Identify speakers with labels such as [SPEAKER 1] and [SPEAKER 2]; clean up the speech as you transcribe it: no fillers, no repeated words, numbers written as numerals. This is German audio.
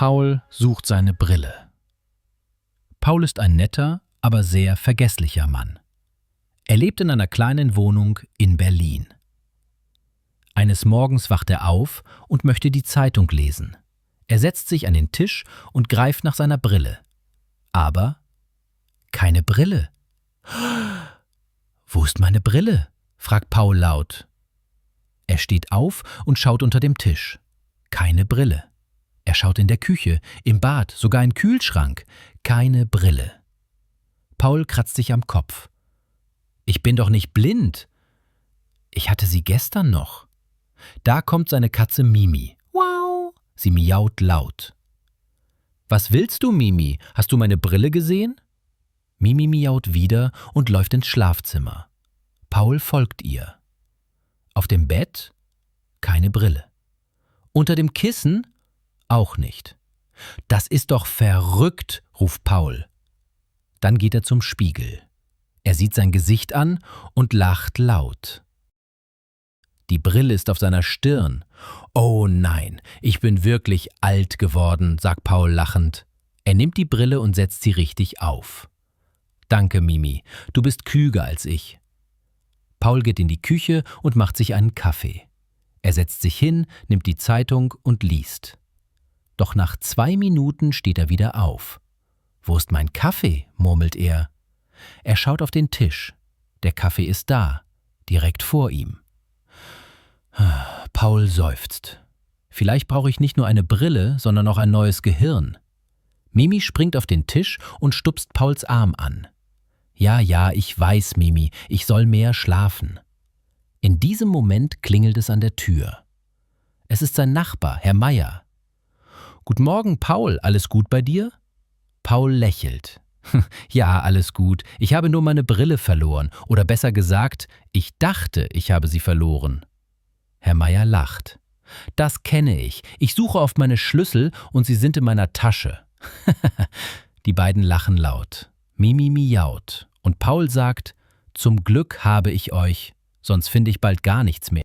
[SPEAKER 1] Paul sucht seine Brille. Paul ist ein netter, aber sehr vergesslicher Mann. Er lebt in einer kleinen Wohnung in Berlin. Eines Morgens wacht er auf und möchte die Zeitung lesen. Er setzt sich an den Tisch und greift nach seiner Brille. Aber keine Brille. »Wo ist meine Brille?« fragt Paul laut. Er steht auf und schaut unter dem Tisch. Keine Brille. Er schaut in der Küche, im Bad, sogar im Kühlschrank. Keine Brille. Paul kratzt sich am Kopf. »Ich bin doch nicht blind. Ich hatte sie gestern noch.« Da kommt seine Katze Mimi. Wow! Sie miaut laut. »Was willst du, Mimi? Hast du meine Brille gesehen?« Mimi miaut wieder und läuft ins Schlafzimmer. Paul folgt ihr. Auf dem Bett? Keine Brille. Unter dem Kissen? Auch nicht. »Das ist doch verrückt«, ruft Paul. Dann geht er zum Spiegel. Er sieht sein Gesicht an und lacht laut. Die Brille ist auf seiner Stirn. »Oh nein, ich bin wirklich alt geworden«, sagt Paul lachend. Er nimmt die Brille und setzt sie richtig auf. »Danke, Mimi, du bist klüger als ich.« Paul geht in die Küche und macht sich einen Kaffee. Er setzt sich hin, nimmt die Zeitung und liest. Doch nach 2 Minuten steht er wieder auf. »Wo ist mein Kaffee?«, murmelt er. Er schaut auf den Tisch. Der Kaffee ist da, direkt vor ihm. Paul seufzt. Vielleicht brauche ich nicht nur eine Brille, sondern auch ein neues Gehirn. Mimi springt auf den Tisch und stupst Pauls Arm an. Ja, ich weiß, Mimi, ich soll mehr schlafen. In diesem Moment klingelt es an der Tür. Es ist sein Nachbar, Herr Meier. »Guten Morgen, Paul, alles gut bei dir?« Paul lächelt. »Ja, alles gut. Ich habe nur meine Brille verloren. Oder besser gesagt, ich dachte, ich habe sie verloren.« Herr Meier lacht. »Das kenne ich. Ich suche oft meine Schlüssel und sie sind in meiner Tasche.« Die beiden lachen laut. Mimi miaut. Und Paul sagt, »Zum Glück habe ich euch, sonst finde ich bald gar nichts mehr.«